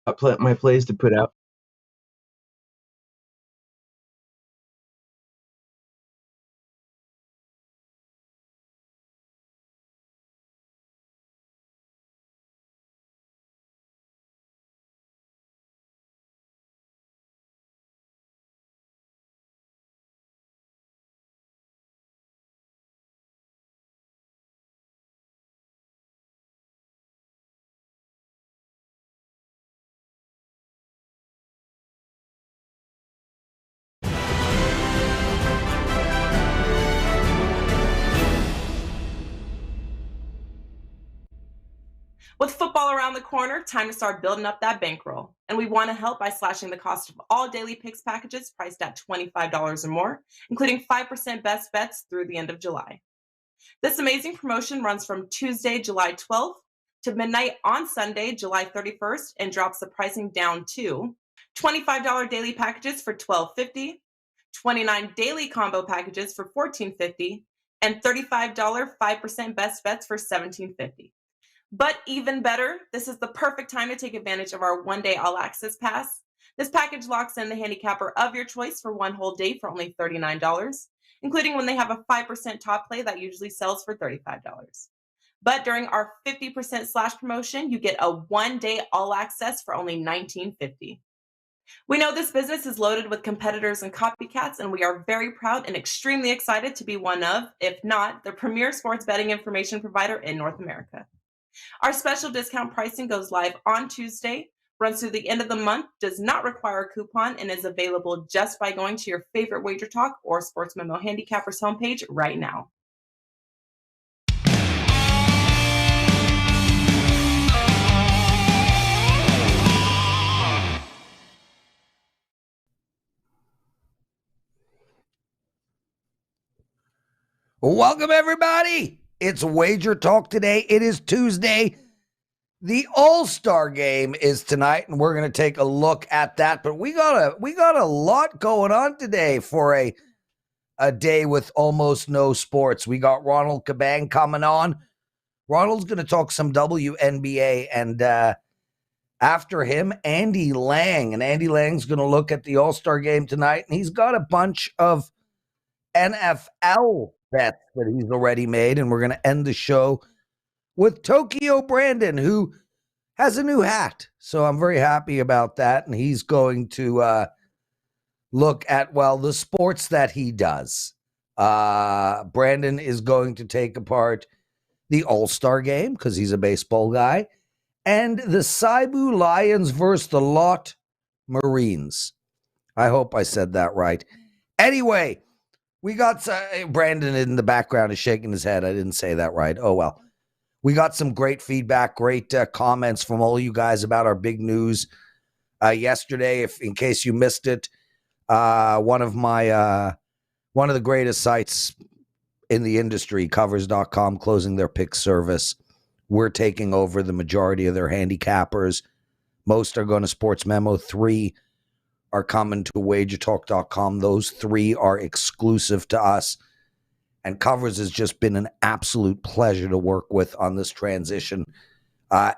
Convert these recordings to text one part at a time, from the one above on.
my plays to put out. With football around the corner, time to start building up that bankroll. And we want to help by slashing the cost of all daily picks packages priced at $25 or more, including 5% best bets through the end of July. This amazing promotion runs from Tuesday, July 12th to midnight on Sunday, July 31st, and drops the pricing down to $25 daily packages for $12.50, 29 daily combo packages for $14.50, and $35 5% best bets for $17.50. But even better, this is the perfect time to take advantage of our one-day all-access pass. This package locks in the handicapper of your choice for one whole day for only $39, including when they have a 5% top play that usually sells for $35. But during our 50% slash promotion, you get a one-day all-access for only $19.50. We know this business is loaded with competitors and copycats, and we are very proud and extremely excited to be one of, if not, the premier sports betting information provider in North America. Our special discount pricing goes live on Tuesday, runs through the end of the month, does not require a coupon, and is available just by going to your favorite WagerTalk or Sportsmemo handicappers homepage right now. Welcome, everybody. It's WagerTalk Today. It is Tuesday. The All-Star game is tonight, and we're going to take a look at that. But we got a lot going on today for a day with almost no sports. We got Ronald Cabang coming on. Ronald's going to talk some WNBA, and after him, Andy Lang. And Andy Lang's going to look at the All-Star game tonight, and he's got a bunch of NFL bets that he's already made. And we're going to end the show with Tokyo Brandon, who has a new hat. So I'm very happy about that. And he's going to look at, well, the sports that he does. Brandon is going to take apart the All-Star game because he's a baseball guy, and the Saibu Lions versus the Lot Marines. I hope I said that right. Anyway, we got Brandon in the background is shaking his head. I didn't say that right. Oh, well. We got some great feedback, great comments from all you guys about our big news yesterday. If in case you missed it, one of the greatest sites in the industry, covers.com, closing their pick service. We're taking over the majority of their handicappers. Most are going to Sportsmemo. 3 are coming to WagerTalk.com. Those 3 are exclusive to us. And Covers has just been an absolute pleasure to work with on this transition.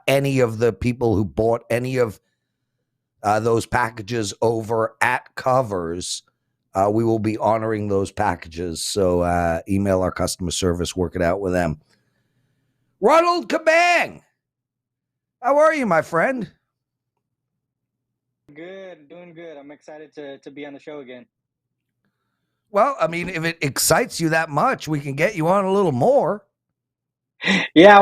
Any of the people who bought any of those packages over at Covers, we will be honoring those packages. So email our customer service, work it out with them. Ronald Cabang, how are you, my friend? Good, doing good. I'm excited to be on the show again. Well, I mean, if it excites you that much, we can get you on a little more. Yeah, I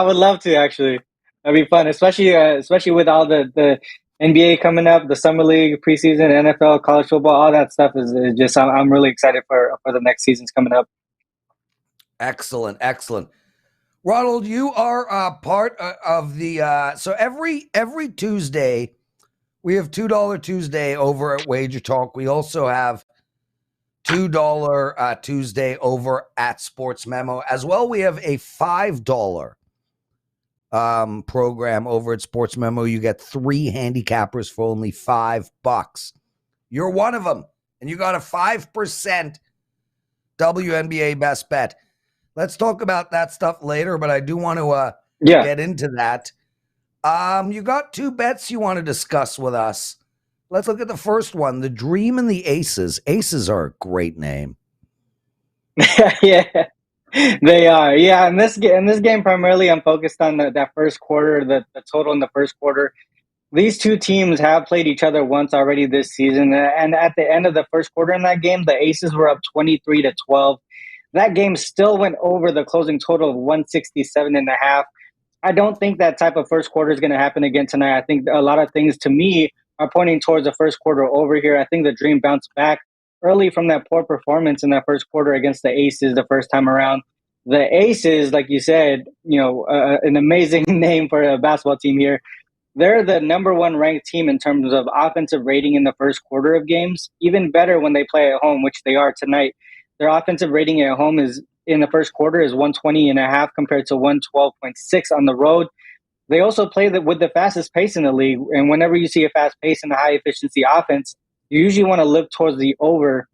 would love to, actually. That'd be fun, especially with all the NBA coming up, the summer league, preseason, NFL, college football, all that stuff is just I'm really excited for the next seasons coming up. Excellent. Ronald, you are part of the so every Tuesday we have $2 Tuesday over at Wager Talk. We also have $2 Tuesday over at Sportsmemo. As well, we have a $5 program over at Sportsmemo. You get 3 handicappers for only $5. You're one of them, and you got a 5% WNBA best bet. Let's talk about that stuff later, but I do want to get into that. You got two bets you want to discuss with us. Let's look at the first one, the Dream and the Aces. Aces are a great name. Yeah, they are. Yeah, in this game, primarily, I'm focused on that first quarter, the total in the first quarter. These two teams have played each other once already this season, and at the end of the first quarter in that game, the Aces were up 23-12. That game still went over the closing total of 167.5. I don't think that type of first quarter is going to happen again tonight. I think a lot of things to me are pointing towards the first quarter over here. I think the Dream bounced back early from that poor performance in that first quarter against the Aces the first time around. The Aces, like you said, an amazing name for a basketball team here. They're the number one ranked team in terms of offensive rating in the first quarter of games. Even better when they play at home, which they are tonight. Their offensive rating at home is in the first quarter is 120.5 compared to 112.6 on the road. They also play with the fastest pace in the league. And whenever you see a fast pace and a high efficiency offense, you usually want to look towards the over.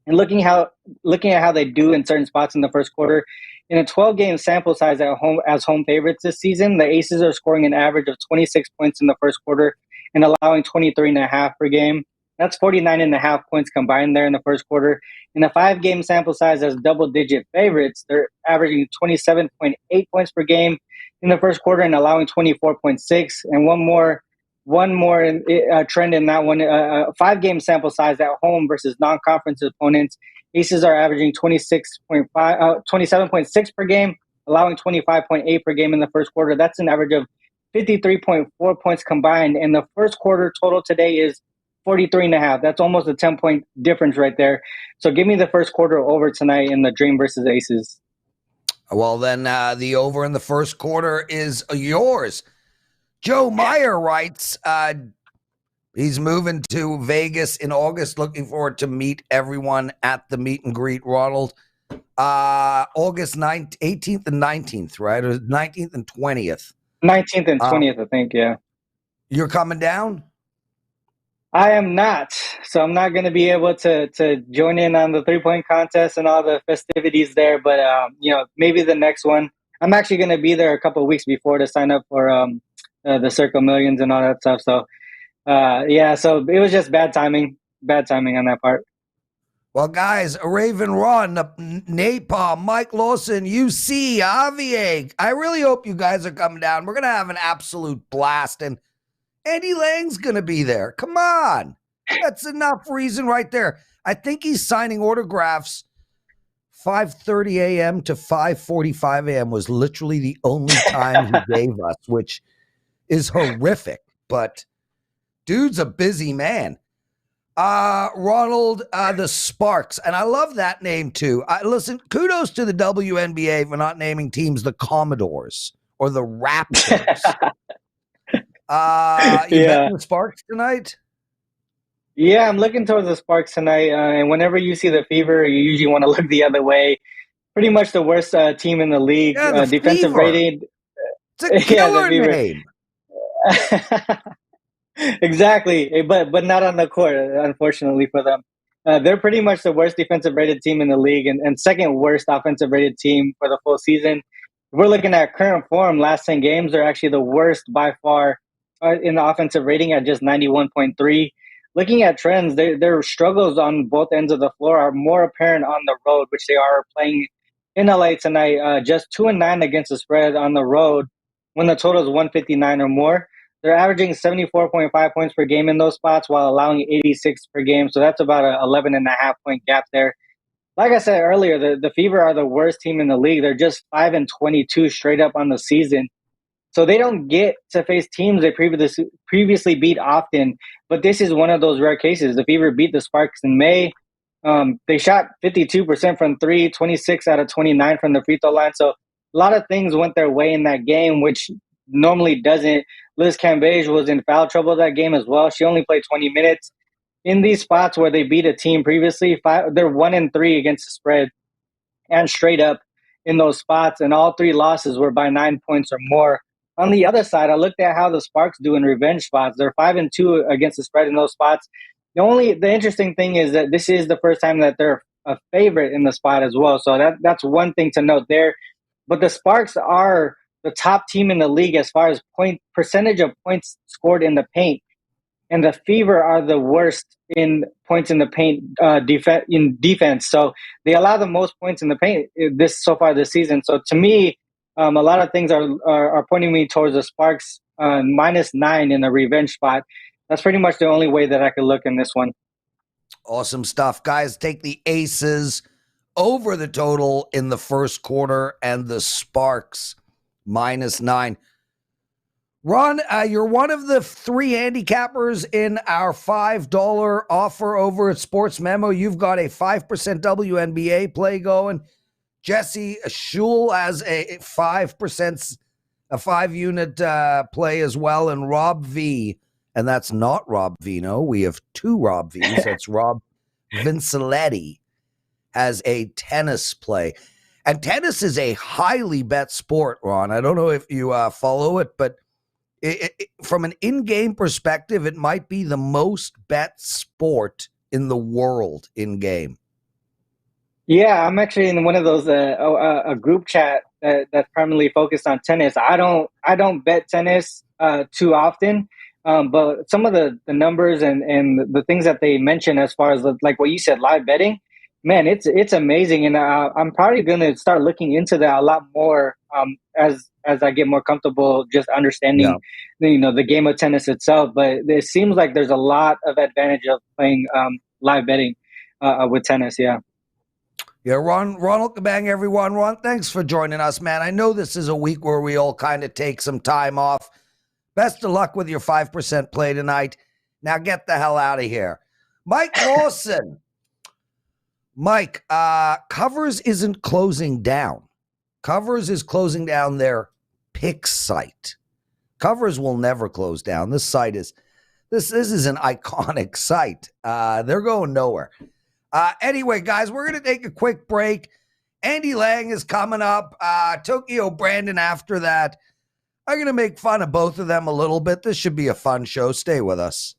And looking at how they do in certain spots in the first quarter, in a 12-game sample size at home as home favorites this season, the Aces are scoring an average of 26 points in the first quarter and allowing 23.5 per game. That's 49.5 points combined there in the first quarter. In a 5-game sample size as double-digit favorites, they're averaging 27.8 points per game in the first quarter and allowing 24.6. And one more trend in that one, 5-game sample size at home versus non-conference opponents. Aces are averaging 27.6 per game, allowing 25.8 per game in the first quarter. That's an average of 53.4 points combined. And the first quarter total today is 43.5. That's almost a 10-point difference right there. So give me the first quarter over tonight in the Dream versus Aces. Well, then the over in the first quarter is yours. Joe Meyer writes, he's moving to Vegas in August. Looking forward to meet everyone at the meet and greet, Ronald. August 18th and 19th, right? Or 19th and 20th? 19th and 20th, I think, yeah. You're coming down? I am not. So I'm not going to be able to join in on the three-point contest and all the festivities there. But, maybe the next one. I'm actually going to be there a couple of weeks before to sign up for the Circle Millions and all that stuff. So, so it was just bad timing on that part. Well, guys, Raven Ron, Napalm, Mike Lawson, UC, Javier, I really hope you guys are coming down. We're going to have an absolute blast, and Andy Lang's going to be there. Come on. That's enough reason right there. I think he's signing autographs 5:30 a.m. to 5:45 a.m. was literally the only time he gave us, which is horrific, but dude's a busy man. Ronald, the Sparks, and I love that name too. Listen, kudos to the WNBA for not naming teams the Commodores or the Raptors. You betting the Sparks tonight? Yeah, I'm looking towards the Sparks tonight. And whenever you see the Fever, you usually want to look the other way. Pretty much the worst team in the league. Yeah, the defensive Fever. rating. It's a killer name. Exactly, but not on the court, unfortunately for them. They're pretty much the worst defensive rated team in the league and second worst offensive rated team for the full season. If we're looking at current form, last 10 games, they're actually the worst by far in the offensive rating at just 91.3. Looking at trends, their struggles on both ends of the floor are more apparent on the road, which they are playing in LA tonight. Just 2-9 against the spread on the road when the total is 159 or more. They're averaging 74.5 points per game in those spots while allowing 86 per game. So that's about an 11.5-point gap there. Like I said earlier, the Fever are the worst team in the league. They're just 5-22 straight up on the season. So they don't get to face teams they previously beat often. But this is one of those rare cases. The Fever beat the Sparks in May. They shot 52% from three, 26 out of 29 from the free throw line. So a lot of things went their way in that game, which normally doesn't. Liz Cambage was in foul trouble that game as well. She only played 20 minutes. In these spots where they beat a team previously, they're 1-3 against the spread and straight up in those spots. And all three losses were by 9 points or more. On the other side, I looked at how the Sparks do in revenge spots. They're 5-2 against the spread in those spots. The interesting thing is that this is the first time that they're a favorite in the spot as well. So that's one thing to note there. But the Sparks are the top team in the league as far as percentage of points scored in the paint. And the Fever are the worst in points in the paint defense. So they allow the most points in the paint so far this season. So to me, a lot of things are pointing me towards the Sparks -9 in the revenge spot. That's pretty much the only way that I could look in this one. Awesome stuff. Guys, take the Aces over the total in the first quarter and the Sparks -9. Ron, you're one of the 3 handicappers in our $5 offer over at Sportsmemo. You've got a 5% WNBA play going. Jesse Schul has a 5%, a 5-unit play as well. And Rob V, and that's not Rob Vino. We have 2 Rob Vs. That's Rob Vinciletti has a tennis play. And tennis is a highly bet sport, Ron. I don't know if you follow it, but from an in-game perspective, it might be the most bet sport in the world in-game. Yeah, I'm actually in one of those a group chat that's primarily focused on tennis. I don't bet tennis too often, but some of the numbers and the things that they mention as far as like what you said, live betting, man, it's amazing, and I'm probably going to start looking into that a lot more as I get more comfortable just understanding, the game of tennis itself. But it seems like there's a lot of advantage of playing live betting with tennis. Yeah. Yeah, Ronald Cabang, everyone. Ron, thanks for joining us, man. I know this is a week where we all kind of take some time off. Best of luck with your 5% play tonight. Now get the hell out of here. Mike Lawson. Mike, Covers isn't closing down. Covers is closing down their pick site. Covers will never close down. This site is this is an iconic site. They're going nowhere. Anyway, guys, we're going to take a quick break. Andy Lang is coming up. Tokyo Brandon after that. I'm going to make fun of both of them a little bit. This should be a fun show. Stay with us.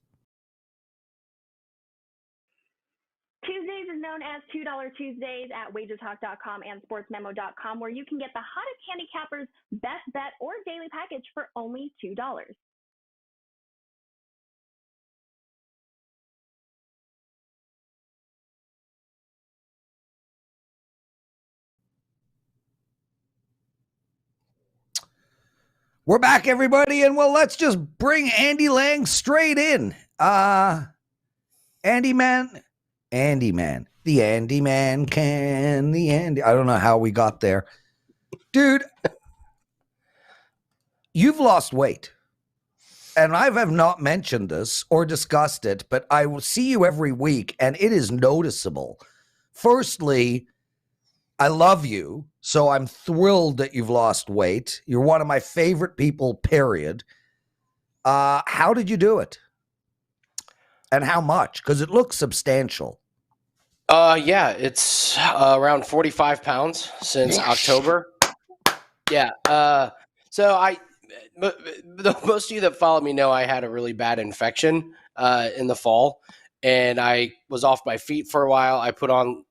Tuesdays is known as $2 Tuesdays at WagerTalk.com and Sportsmemo.com, where you can get the hottest handicappers, best bet, or daily package for only $2. We're back, everybody, and well, let's just bring Andy Lang straight in. Andy Man, the Andy Man can, I don't know how we got there. Dude, you've lost weight. And I have not mentioned this or discussed it, but I will see you every week, and it is noticeable. Firstly, I love you, so I'm thrilled that you've lost weight. You're one of my favorite people, period. How did you do it? And how much? Because it looks substantial. Yeah, it's around 45 pounds since October. Yeah. So most of you that follow me know I had a really bad infection in the fall, and I was off my feet for a while. I put on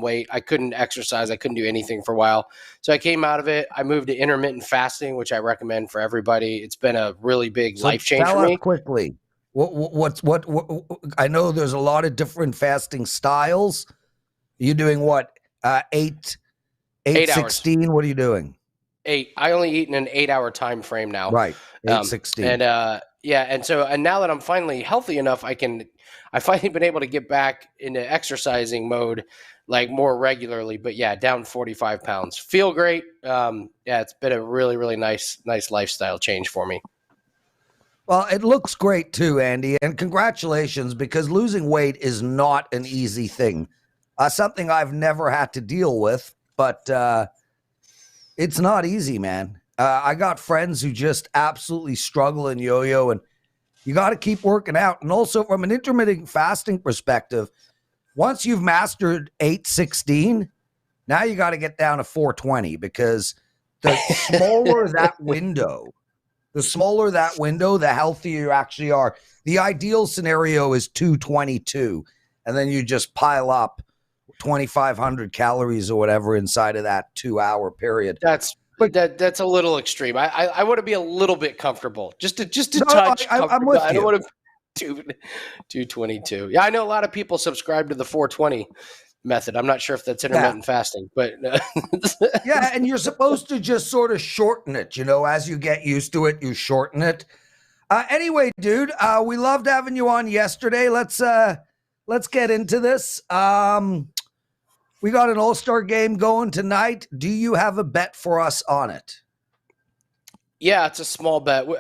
weight. I couldn't exercise. I couldn't do anything for a while. So I came out of it. I moved to intermittent fasting, which I recommend for everybody. It's been a really big life change for me. Quickly. What I know there's a lot of different fasting styles. You doing what? 8 16? What are you doing? 8. I only eat in an 8-hour time frame now. Right. 8 16. And now that I'm finally healthy enough, I've finally been able to get back into exercising mode like more regularly. But yeah, down 45 pounds. Feel great. It's been a really, really nice lifestyle change for me. Well, it looks great too, Andy, and congratulations, because losing weight is not an easy thing. Something I've never had to deal with, but it's not easy, man. I got friends who just absolutely struggle in yo-yo, and you got to keep working out. And also from an intermittent fasting perspective, once you've mastered 8-16, now you got to get down to 420, because the smaller that window, the healthier you actually are. The ideal scenario is 222, and then you just pile up 2,500 calories or whatever inside of that 2-hour period. That's that's a little extreme. I want to be a little bit comfortable, just a No, touch. I'm with I don't you. want to 222. Yeah, I know a lot of people subscribe to the 420 method. I'm not sure if that's intermittent fasting, but Yeah, and you're supposed to just sort of shorten it. As you get used to it, you shorten it. Anyway, dude, we loved having you on yesterday. Let's get into this. We got an All-Star game going tonight. Do you have a bet for us on it? Yeah, it's a small bet. Went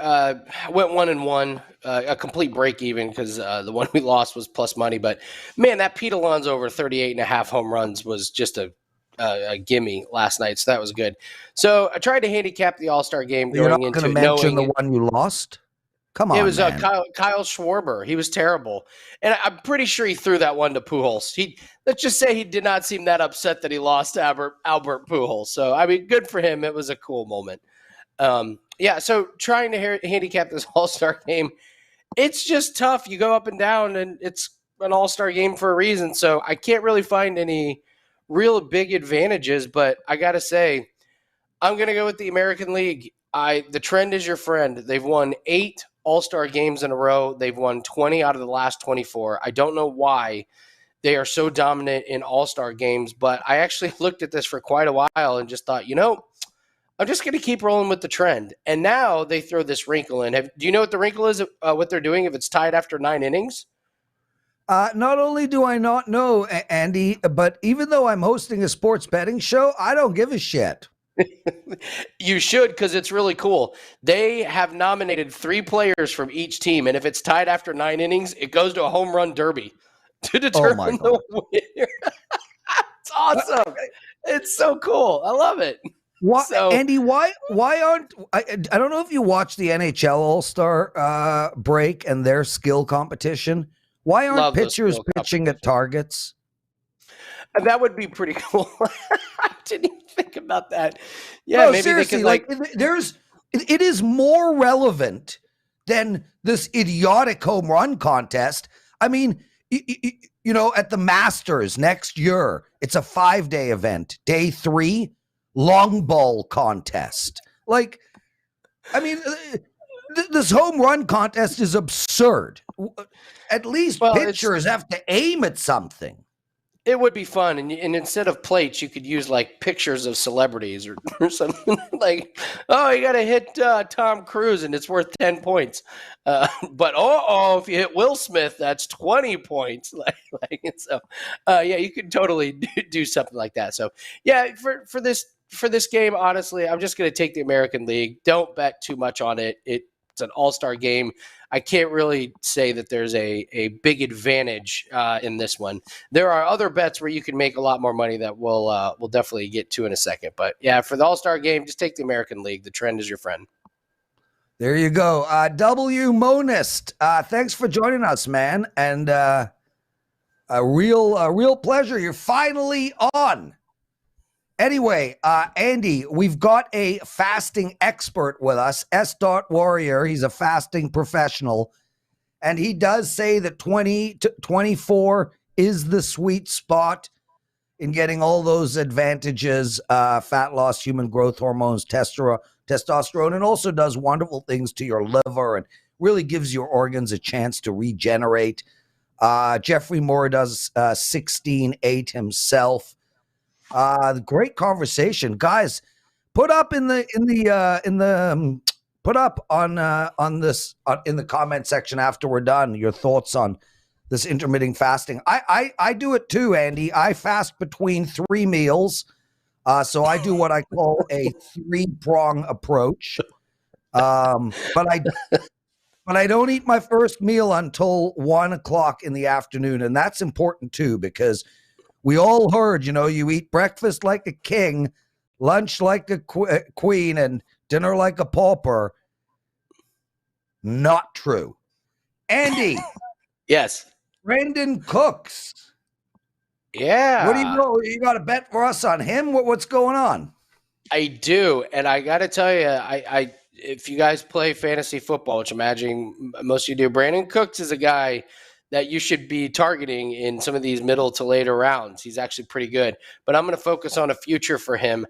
1-1, a complete break even because the one we lost was plus money. But man, that Pete Alonso over 38.5 home runs was just a gimme last night. So that was good. So I tried to handicap the All-Star game You're going not into going to mention the one you lost? Come on, it was man. Kyle Schwarber. He was terrible. And I'm pretty sure he threw that one to Pujols. Let's just say he did not seem that upset that he lost to Albert Pujols. So, I mean, good for him. It was a cool moment. So trying to handicap this All-Star game, it's just tough. You go up and down, and it's an All-Star game for a reason. So I can't really find any real big advantages, but I got to say, I'm going to go with the American League. The trend is your friend. They've won 8 All-Star games in a row. They've won 20 out of the last 24. I don't know why they are so dominant in All-Star games, but I actually looked at this for quite a while and just thought, I'm just going to keep rolling with the trend. And now they throw this wrinkle in. Do you know what the wrinkle is, what they're doing if it's tied after 9 innings? Not only do I not know, Andy, but even though I'm hosting a sports betting show, I don't give a shit. You should, because it's really cool. They have nominated 3 players from each team, and if it's tied after 9 innings, it goes to a home run derby to determine the winner. It's awesome. It's so cool. I love it. Andy, why aren't I don't know if you watch the NHL All-Star break and their skill competition. Why aren't pitchers pitching at targets? That would be pretty cool. I didn't even think about that. Yeah, no, maybe seriously, they could it is more relevant than this idiotic home run contest. I mean, at the Masters next year, it's a 5-day event. Day 3, long ball contest. Like, I mean, this home run contest is absurd. At least pitchers have to aim at something. It would be fun, and instead of plates, you could use like pictures of celebrities or something like, oh, you got to hit Tom Cruise, and it's worth 10 points. But if you hit Will Smith, that's 20 points. You could totally do something like that. So yeah, for this game, honestly, I'm just going to take the American League. Don't bet too much on it. It's an all-star game. I can't really say that there's a big advantage in this one. There are other bets where you can make a lot more money that we'll definitely get to in a second. But yeah, for the All-Star game, just take the American League. The trend is your friend. There you go. W. Monist, thanks for joining us, man. And a real pleasure. You're finally on. Anyway, Andy, we've got a fasting expert with us, S. Warrior. He's a fasting professional, and he does say that 20 to 24 is the sweet spot in getting all those advantages, fat loss, human growth hormones, testosterone, and also does wonderful things to your liver and really gives your organs a chance to regenerate. Jeffrey Moore does 16-8 himself. Great conversation, guys. Put up in the comment section after we're done your thoughts on this intermittent fasting. I do it too, Andy. I fast between 3 meals, so I do what I call a 3-prong approach. But I don't eat my first meal until 1:00 in the afternoon, and that's important too because we all heard, you eat breakfast like a king, lunch like a queen, and dinner like a pauper. Not true. Andy. Yes. Brendan Cooks. Yeah. What do you know? You got a bet for us on him? What's going on? I do. And I got to tell you, if you guys play fantasy football, which I'm imagining most of you do, Brandon Cooks is a guy that you should be targeting in some of these middle to later rounds. He's actually pretty good. But I'm going to focus on a future for him.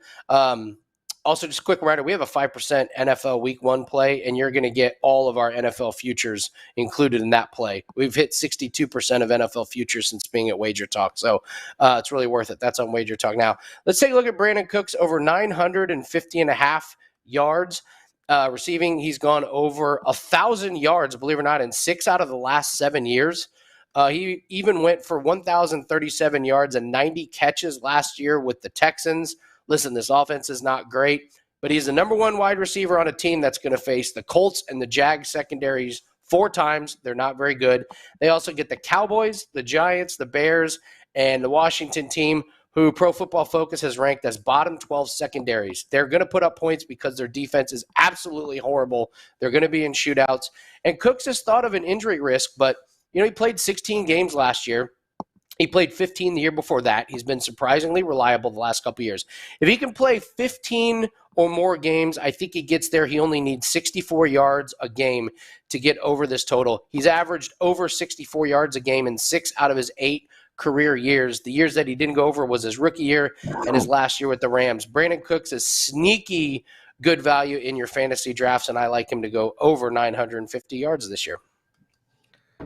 Also, just a quick reminder, we have a 5% NFL Week 1 play, and you're going to get all of our NFL futures included in that play. We've hit 62% of NFL futures since being at WagerTalk, so it's really worth it. That's on WagerTalk now. Let's take a look at Brandon Cooks, over 950.5 yards. Receiving, he's gone over 1,000 yards, believe it or not, in 6 out of the last 7 years. He even went for 1,037 yards and 90 catches last year with the Texans. Listen, this offense is not great, but he's the number 1 wide receiver on a team that's going to face the Colts and the Jags secondaries 4 times. They're not very good. They also get the Cowboys, the Giants, the Bears, and the Washington team, who Pro Football Focus has ranked as bottom 12 secondaries. They're going to put up points because their defense is absolutely horrible. They're going to be in shootouts. And Cooks has thought of an injury risk, but he played 16 games last year. He played 15 the year before that. He's been surprisingly reliable the last couple of years. If he can play 15 or more games, I think he gets there. He only needs 64 yards a game to get over this total. He's averaged over 64 yards a game in 6 out of his 8 career years. The years that he didn't go over was his rookie year and his last year with the Rams. Brandon Cooks is sneaky good value in your fantasy drafts, and I like him to go over 950 yards this year.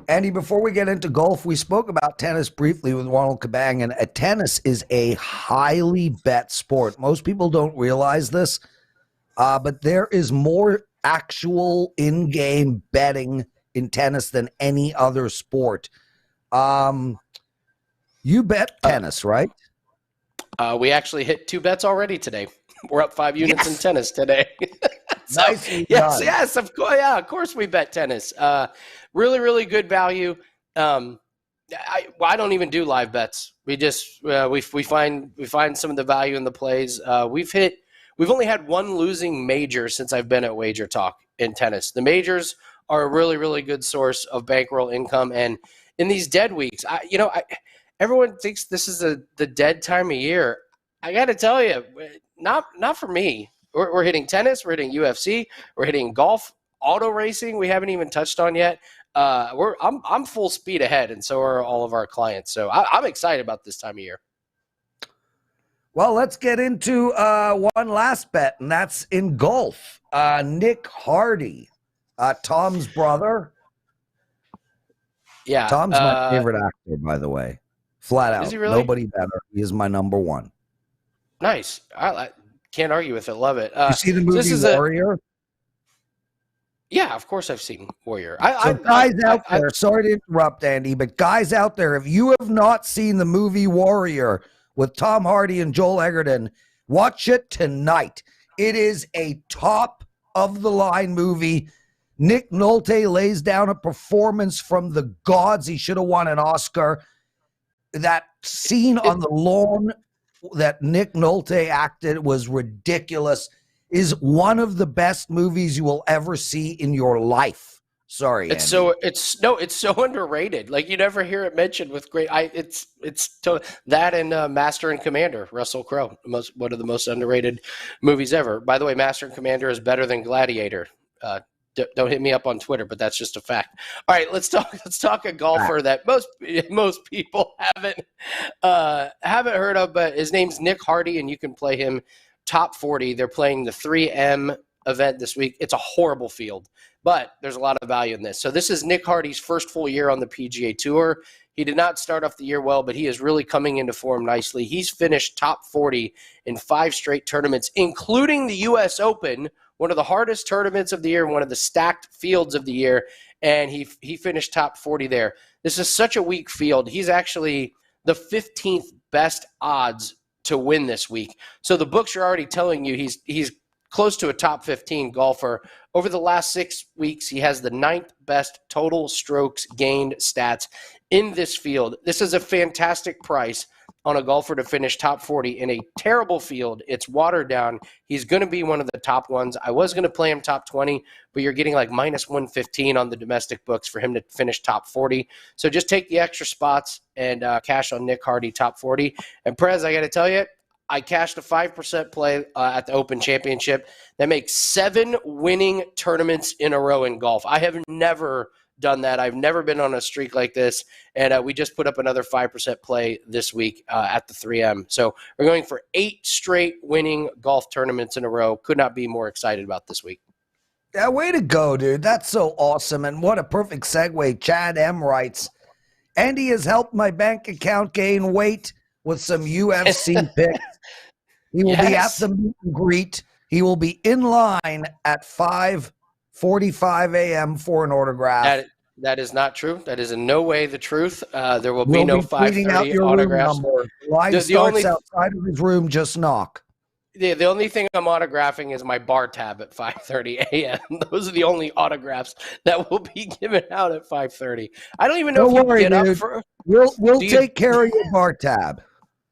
Andy, before we get into golf, we spoke about tennis briefly with Ronald Cabang, and tennis is a highly bet sport. Most people don't realize this, but there is more actual in-game betting in tennis than any other sport. You bet tennis, right? We actually hit 2 bets already today. We're up 5 units in tennis today. So, yes, of course. Yeah, of course we bet tennis. Really, really good value. I don't even do live bets. We just we find some of the value in the plays. We've only had 1 losing major since I've been at WagerTalk in tennis. The majors are a really, really good source of bankroll income, and in these dead weeks, everyone thinks this is the dead time of year. I got to tell you, not for me. We're hitting tennis, we're hitting UFC, we're hitting golf, auto racing. We haven't even touched on yet. I'm full speed ahead, and so are all of our clients. So I'm excited about this time of year. Well, let's get into one last bet, and that's in golf. Nick Hardy, Tom's brother. Yeah, Tom's my favorite actor, by the way. Flat out. Is he really? Nobody better. He is my number 1. Nice. I can't argue with it. Love it. You see the movie Warrior? Yeah, of course I've seen Warrior. Guys out there, sorry to interrupt, Andy, but guys out there, if you have not seen the movie Warrior with Tom Hardy and Joel Edgerton, watch it tonight. It is a top-of-the-line movie. Nick Nolte lays down a performance from the gods. He should have won an Oscar. That scene on the lawn that Nick Nolte acted was ridiculous. Is one of the best movies you will ever see in your life. Sorry, it's Andy. it's so underrated. Like, you never hear it mentioned with great. That and Master and Commander, Russell Crowe, one of the most underrated movies ever. By the way, Master and Commander is better than Gladiator. Don't hit me up on Twitter, but that's just a fact. All right, let's talk a golfer that most people haven't heard of, but his name's Nick Hardy, and you can play him top 40. They're playing the 3M event this week. It's a horrible field, but there's a lot of value in this. So this is Nick Hardy's first full year on the PGA Tour. He did not start off the year well, but he is really coming into form nicely. He's finished top 40 in 5 straight tournaments, including the U.S. Open, one of the hardest tournaments of the year, one of the stacked fields of the year, and he finished top 40 there. This is such a weak field. He's actually the 15th best odds to win this week. So the books are already telling you he's close to a top 15 golfer. Over the last 6 weeks, he has the 9th best total strokes gained stats in this field. This is a fantastic price on a golfer to finish top 40 in a terrible field. It's watered down. He's going to be one of the top ones. I was going to play him top 20, but you're getting like minus 115 on the domestic books for him to finish top 40. So just take the extra spots and cash on Nick Hardy top 40. And Prez, I got to tell you, I cashed a 5% play at the Open Championship. That makes 7 winning tournaments in a row in golf. I have never done that. I've never been on a streak like this, and we just put up another 5% play this week at the 3M. So we're going for 8 straight winning golf tournaments in a row. Could not be more excited about this week. Yeah, way to go, dude. That's so awesome. And what a perfect segue. Chad M writes, Andy has helped my bank account gain weight with some UFC picks. He will be at the meet and greet. He will be in line at 5:45 a.m. for an autograph. That is not true. That is in no way the truth. There will be no 5:30 autographs. Line starts outside of his room. Just knock. The only thing I'm autographing is my bar tab at 5:30 a.m. Those are the only autographs that will be given out at 5:30. I don't even know if you get up for. We'll take care of your bar tab.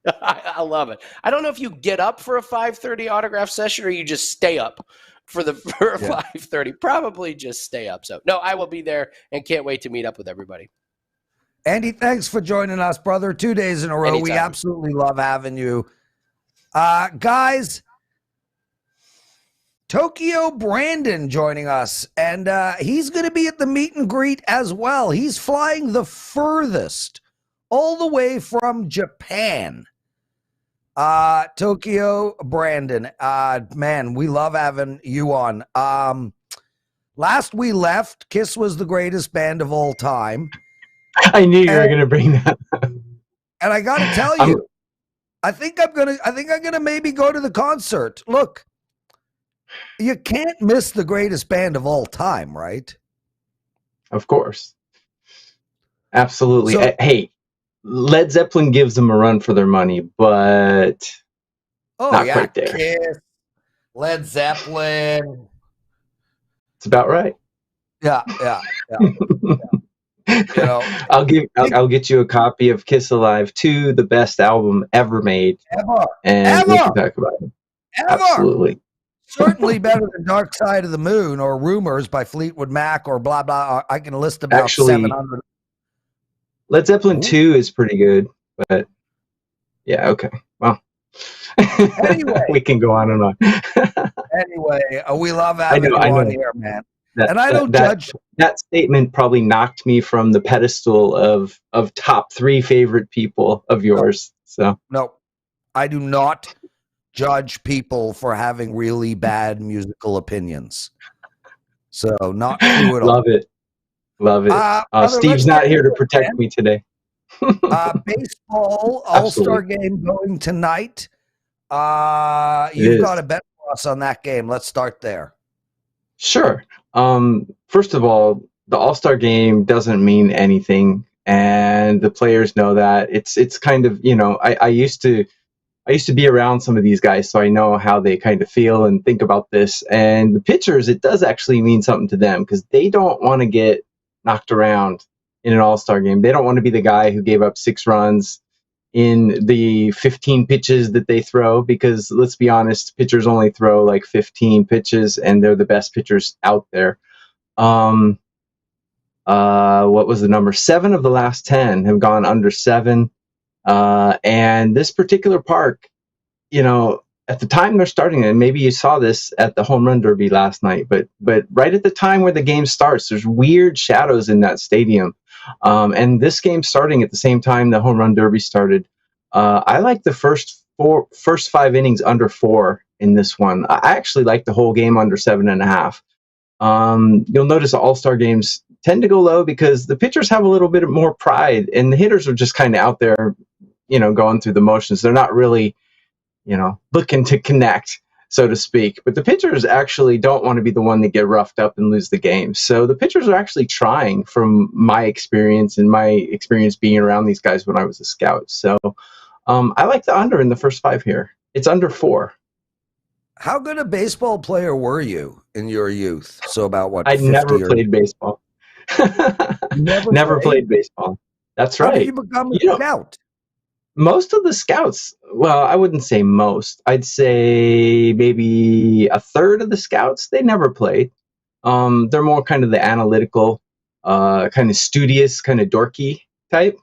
I love it. I don't know if you get up for a 5:30 autograph session or you just stay up for 5:30. Probably just stay up. So no, I will be there and can't wait to meet up with everybody. Andy, thanks for joining us, brother. 2 days in a row. Anytime. We absolutely love having you. Guys, Tokyo Brandon joining us, and he's going to be at the meet and greet as well. He's flying the furthest, all the way from Japan. Tokyo Brandon, man, we love having you on. Last we left, Kiss was the greatest band of all time. I knew you were going to bring that up. And I got to tell you, I think I'm gonna maybe go to the concert. Look, you can't miss the greatest band of all time, right? Of course. Absolutely. So, hey, Led Zeppelin gives them a run for their money, but not quite there. Kiss, Led Zeppelin. It's about right. Yeah. You know, I'll get you a copy of Kiss Alive 2, the best album ever made. And we can talk about it. Absolutely. Certainly better than Dark Side of the Moon or Rumors by Fleetwood Mac or blah, blah. I can list about 700. Led Zeppelin 2 is pretty good, but yeah, okay. Well, anyway, we can go on and on. Anyway, we love having you on here, man. And I don't judge. That statement probably knocked me from the pedestal of top 3 favorite people of yours. No, I do not judge people for having really bad musical opinions. So not true at all. Love it. Steve's not here to protect me today. Baseball All-Star game going tonight. You've got a bet for us on that game. Let's start there. Sure. First of all, the All-Star game doesn't mean anything, and the players know that. It's kind of, I used to be around some of these guys, so I know how they kind of feel and think about this. And the pitchers, it does actually mean something to them because they don't want to get knocked around in an All-Star game. They don't want to be the guy who gave up 6 runs in the 15 pitches that they throw, because let's be honest, pitchers only throw like 15 pitches and they're the best pitchers out there. What was the number? 7 of the last 10 have gone under 7. And this particular park, at the time they're starting, and maybe you saw this at the home run derby last night, but right at the time where the game starts, there's weird shadows in that stadium. And this game starting at the same time the home run derby started. I like the first 5 innings under 4 in this one. I actually like the whole game under 7.5. You'll notice All-Star games tend to go low because the pitchers have a little bit more pride, and the hitters are just kind of out there, going through the motions. They're not really, looking to connect, so to speak. But the pitchers actually don't want to be the one that get roughed up and lose the game. So the pitchers are actually trying, from my experience and my experience being around these guys when I was a scout. So I like the under in the first 5 here. It's under 4. How good a baseball player were you in your youth? So about what? I never played baseball. Never played baseball. That's right. How did you become a scout? Most of the scouts, well, I wouldn't say most. I'd say maybe a third of the scouts, they never played. They're more kind of the analytical, kind of studious, kind of dorky type.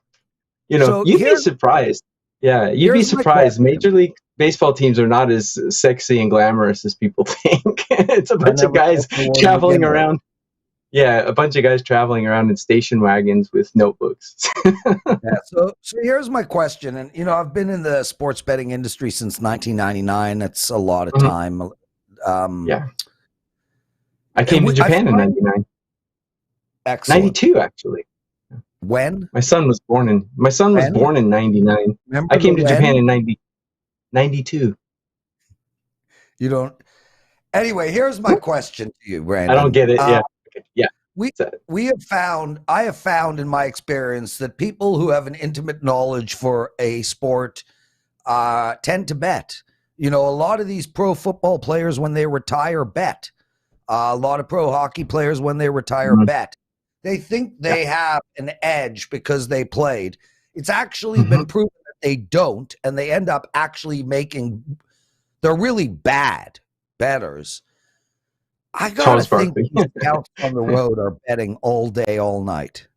You'd be surprised. Yeah, you'd be surprised. Major League Baseball teams are not as sexy and glamorous as people think. It's a bunch of guys traveling around. Yeah, a bunch of guys traveling around in station wagons with notebooks. Yeah. So here's my question. And, I've been in the sports betting industry since 1999. That's a lot of Mhm. time. Yeah. I came to Japan in 99. Excellent. 92, actually. When? My son was born in 99. Remember I came to when? Japan in 92. You don't. Anyway, here's my question to you, Brandon. I don't get it. Yeah. Okay. Yeah. I have found in my experience that people who have an intimate knowledge for a sport tend to bet. A lot of these pro football players, when they retire, bet. A lot of pro hockey players, when they retire, bet. They think they have an edge because they played. It's actually been proven that they don't, and they end up actually they're really bad bettors. I gotta think these scouts on the road are betting all day, all night.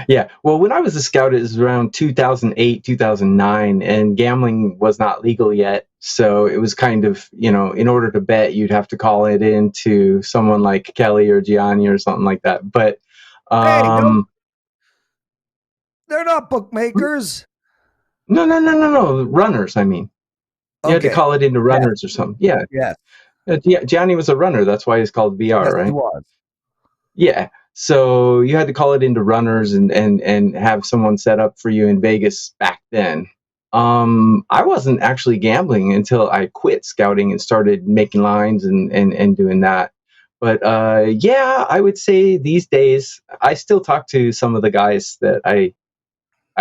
Yeah. Well, when I was a scout, it was around 2008, 2009, and gambling was not legal yet. So it was kind of, in order to bet, you'd have to call it in to someone like Kelly or Gianni or something like that. But they're not bookmakers. No. Runners, I mean. You had to call it into runners or something. Yeah. Yeah. Gianni was a runner. That's why he's called VR, right? He was. Yeah. So you had to call it into runners and have someone set up for you in Vegas back then. I wasn't actually gambling until I quit scouting and started making lines and doing that. But yeah, I would say these days I still talk to some of the guys that I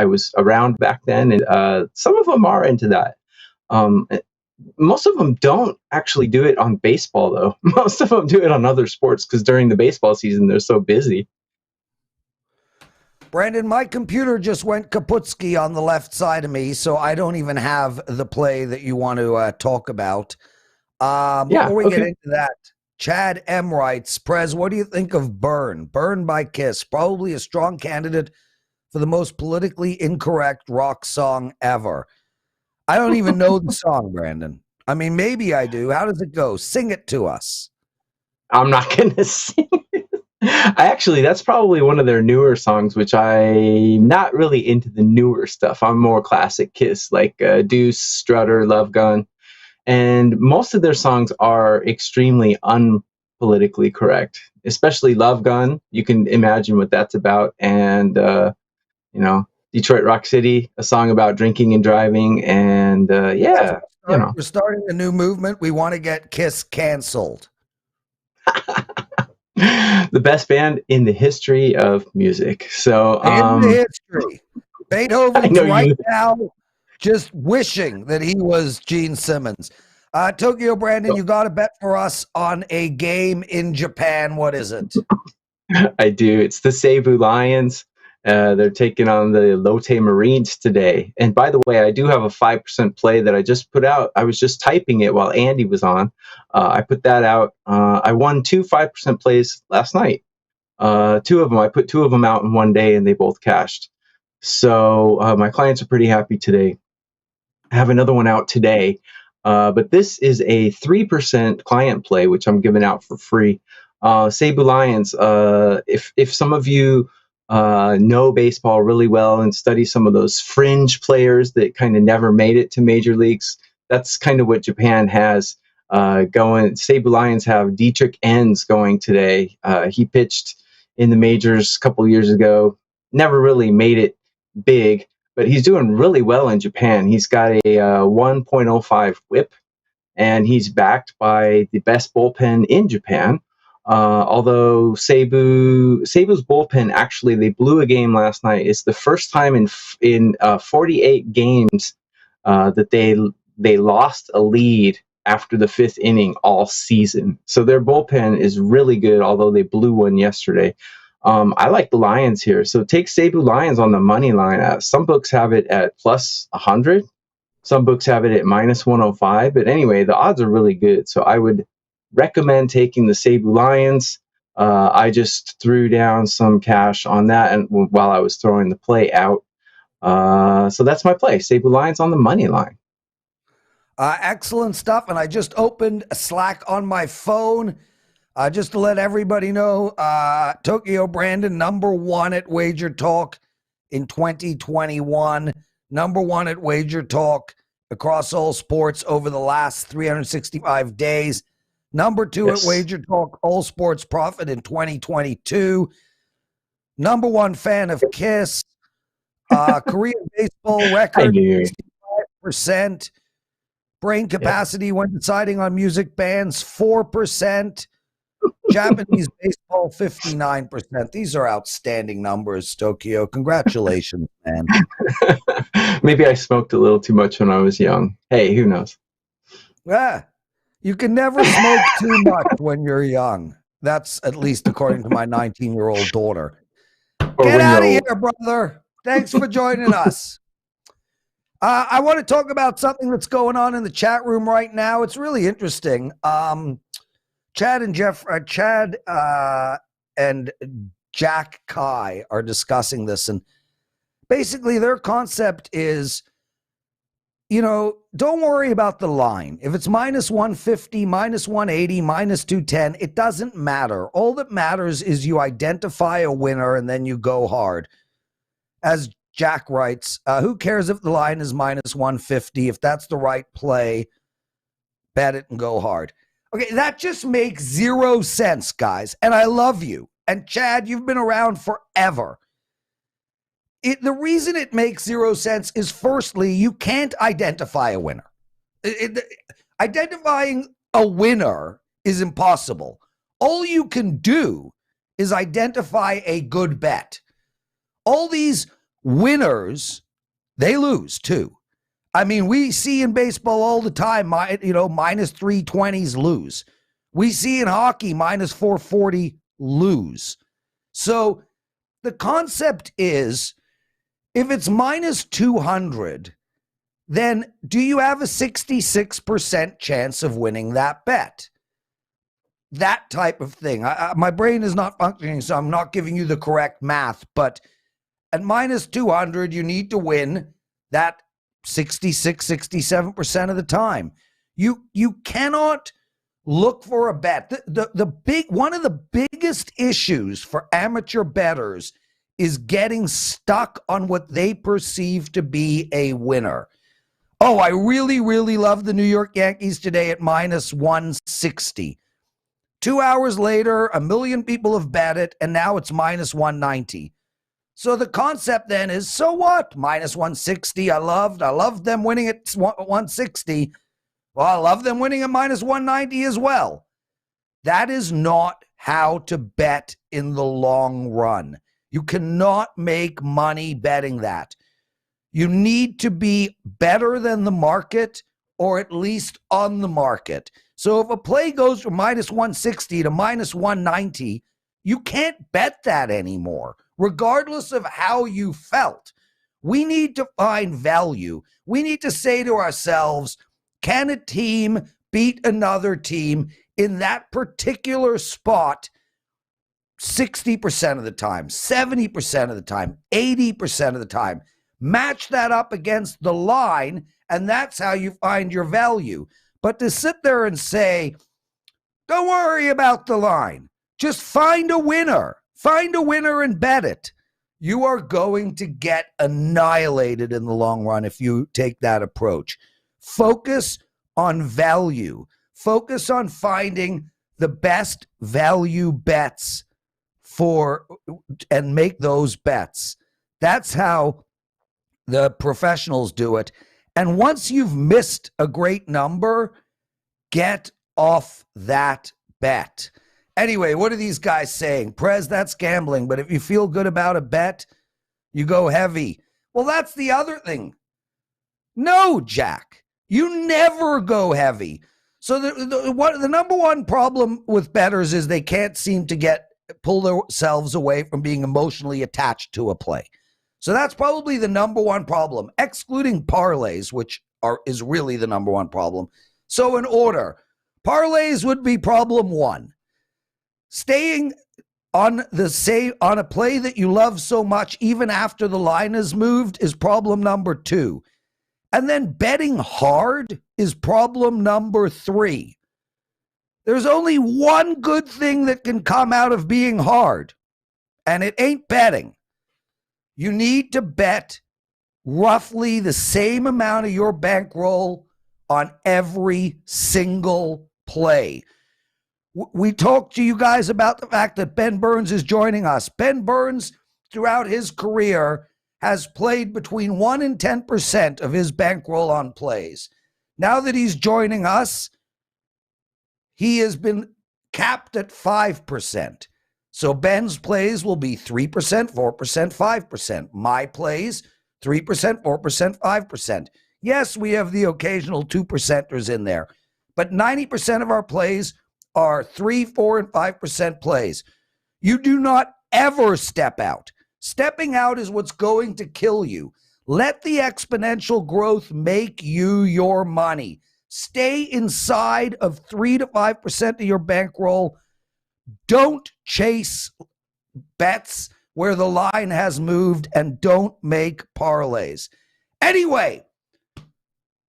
was around back then, and some of them are into that. Most of them don't actually do it on baseball, though. Most of them do it on other sports because during the baseball season, they're so busy. Brandon, my computer just went kaputski on the left side of me, so I don't even have the play that you want to talk about. Before we get into that, Chad M. writes, Prez, what do you think of Burn? Burn by Kiss, probably a strong candidate for the most politically incorrect rock song ever. I don't even know the song, Brandon. I mean, maybe I do. How does it go? Sing it to us. I'm not going to sing it. That's probably one of their newer songs, which I'm not really into the newer stuff. I'm more classic Kiss, like Deuce, Strutter, Love Gun. And most of their songs are extremely unpolitically correct, especially Love Gun. You can imagine what that's about. And, Detroit Rock City, a song about drinking and driving. And We're starting a new movement. We want to get Kiss canceled. The best band in the history of music. So in the history, Beethoven's right now just wishing that he was Gene Simmons. Tokyo Brandon, you got to bet for us on a game in Japan. What is it? I do. It's the Seibu Lions. They're taking on the Lotte Marines today. And by the way, I do have a 5% play that I just put out. I was just typing it while Andy was on. I put that out. I won 2 5% plays last night. I put 2 of them out in one day, and they both cashed. So my clients are pretty happy today. I have another one out today. But this is a 3% client play, which I'm giving out for free. Seibu Lions, if some of you know baseball really well and study some of those fringe players that kind of never made it to major leagues, that's kind of what Japan has going. Seibu Lions have Dietrich Enns going today. He pitched in the majors a couple years ago, never really made it big, but he's doing really well in Japan. He's got a 1.05 whip, and he's backed by the best bullpen in Japan. Although Seibu's bullpen, actually, they blew a game last night. It's the first time in 48 games that they lost a lead after the 5th inning all season. So their bullpen is really good, although they blew one yesterday. I like the Lions here. So take Seibu Lions on the money line. Some books have it at plus 100. Some books have it at minus 105. But anyway, the odds are really good. So I would recommend taking the Seibu Lions. I just threw down some cash on that and while I was throwing the play out. So that's my play. Seibu Lions on the money line. Excellent stuff. And I just opened Slack on my phone. Just to let everybody know, Tokyo Brandon, #1 at Wager Talk in 2021, #1 at Wager Talk across all sports over the last 365 days, #2 at Wager Talk All Sports Profit in 2022, #1 fan of Kiss, Korean baseball record 65%, brain capacity when deciding on music bands 4%, Japanese baseball 59%. These are outstanding numbers, Tokyo. Congratulations, man. Maybe I smoked a little too much when I was young. Hey, who knows? Yeah, you can never smoke too much when you're young. That's at least according to my 19-year-old daughter. Get out of here, brother. Thanks for joining us. I want to talk about something that's going on in the chat room right now. It's really interesting. Chad and Jack Kai are discussing this, and basically their concept is, don't worry about the line. If it's -150, -180, -210, it doesn't matter. All that matters is you identify a winner and then you go hard. As Jack writes, who cares if the line is -150? If that's the right play, bet it and go hard. Okay, that just makes zero sense, guys. And I love you. And Chad, you've been around forever. The reason it makes zero sense is, firstly, you can't identify a winner. Identifying a winner is impossible. All you can do is identify a good bet. All these winners, they lose too. I mean, we see in baseball all the time, -320s lose. We see in hockey -440 lose. So the concept is, if it's -200, then do you have a 66% chance of winning that bet? That type of thing. My brain is not functioning, so I'm not giving you the correct math, but at -200, you need to win that 66, 67% of the time. You cannot look for a bet. One of the biggest issues for amateur bettors is getting stuck on what they perceive to be a winner. Oh, I really, really love the New York Yankees today at -160. 2 hours later, 1 million people have bet it, and now it's -190. So the concept then is, so what? -160, I loved them winning at 160. Well, I love them winning at -190 as well. That is not how to bet in the long run. You cannot make money betting that. You need to be better than the market, or at least on the market. So if a play goes from -160 to -190, you can't bet that anymore, regardless of how you felt. We need to find value. We need to say to ourselves, can a team beat another team in that particular spot 60% of the time, 70% of the time, 80% of the time? Match that up against the line, and that's how you find your value. But to sit there and say, don't worry about the line, just find a winner and bet it, you are going to get annihilated in the long run if you take that approach. Focus on value. Focus on finding the best value bets and make those bets. That's how the professionals do it. And once you've missed a great number, get off that bet. Anyway, what are these guys saying? Prez, that's gambling, but if you feel good about a bet, you go heavy. Well, that's the other thing. No, Jack, you never go heavy. So the number one problem with bettors is they can't seem to pull themselves away from being emotionally attached to a play. So that's probably the number one problem, excluding parlays, which is really the number one problem. So in order, parlays would be problem one. Staying on a play that you love so much, even after the line is moved, is problem number two. And then betting hard is problem number three. There's only one good thing that can come out of being hard, and it ain't betting. You need to bet roughly the same amount of your bankroll on every single play. We talked to you guys about the fact that Ben Burns is joining us. Ben Burns, throughout his career, has played between 1 and 10% of his bankroll on plays. Now that he's joining us, he has been capped at 5%. So Ben's plays will be 3%, 4%, 5%. My plays, 3%, 4%, 5%. Yes, we have the occasional 2%ers in there, but 90% of our plays are 3, 4, and 5% plays. You do not ever step out. Stepping out is what's going to kill you. Let the exponential growth make you your money. Stay inside of 3 to 5% of your bankroll. Don't chase bets where the line has moved, and don't make parlays. Anyway,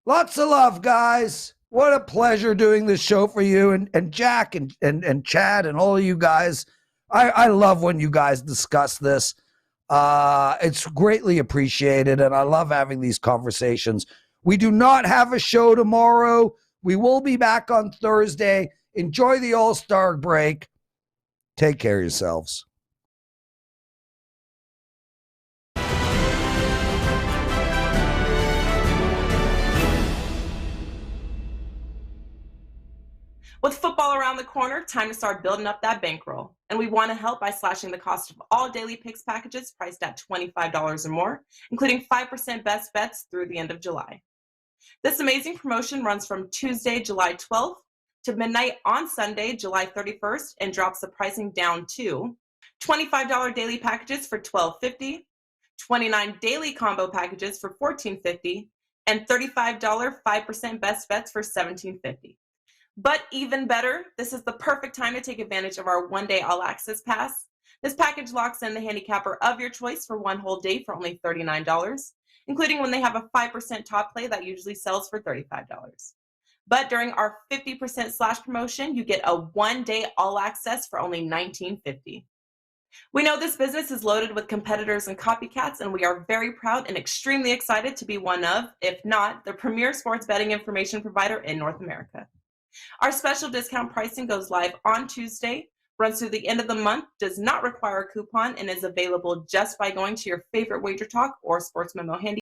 lots of love, guys. What a pleasure doing this show for you, and Jack and Chad and all of you guys. I love when you guys discuss this. It's greatly appreciated, and I love having these conversations. We do not have a show tomorrow. We will be back on Thursday. Enjoy the All-Star break. Take care of yourselves. With football around the corner, time to start building up that bankroll. And we want to help by slashing the cost of all daily picks packages priced at $25 or more, including 5% best bets through the end of July. This amazing promotion runs from Tuesday, July 12th to midnight on Sunday, July 31st, and drops the pricing down to $25 daily packages for $12.50, 29 daily combo packages for $14.50, and $35 5% best bets for $17.50. But even better, this is the perfect time to take advantage of our one-day all-access pass. This package locks in the handicapper of your choice for one whole day for only $39, including when they have a 5% top play that usually sells for $35. But during our 50% slash promotion, you get a one-day all-access for only $19.50. We know this business is loaded with competitors and copycats, and we are very proud and extremely excited to be one of, if not, the premier sports betting information provider in North America. Our special discount pricing goes live on Tuesday, runs through the end of the month, does not require a coupon, and is available just by going to your favorite WagerTalk or Sportsmemo handy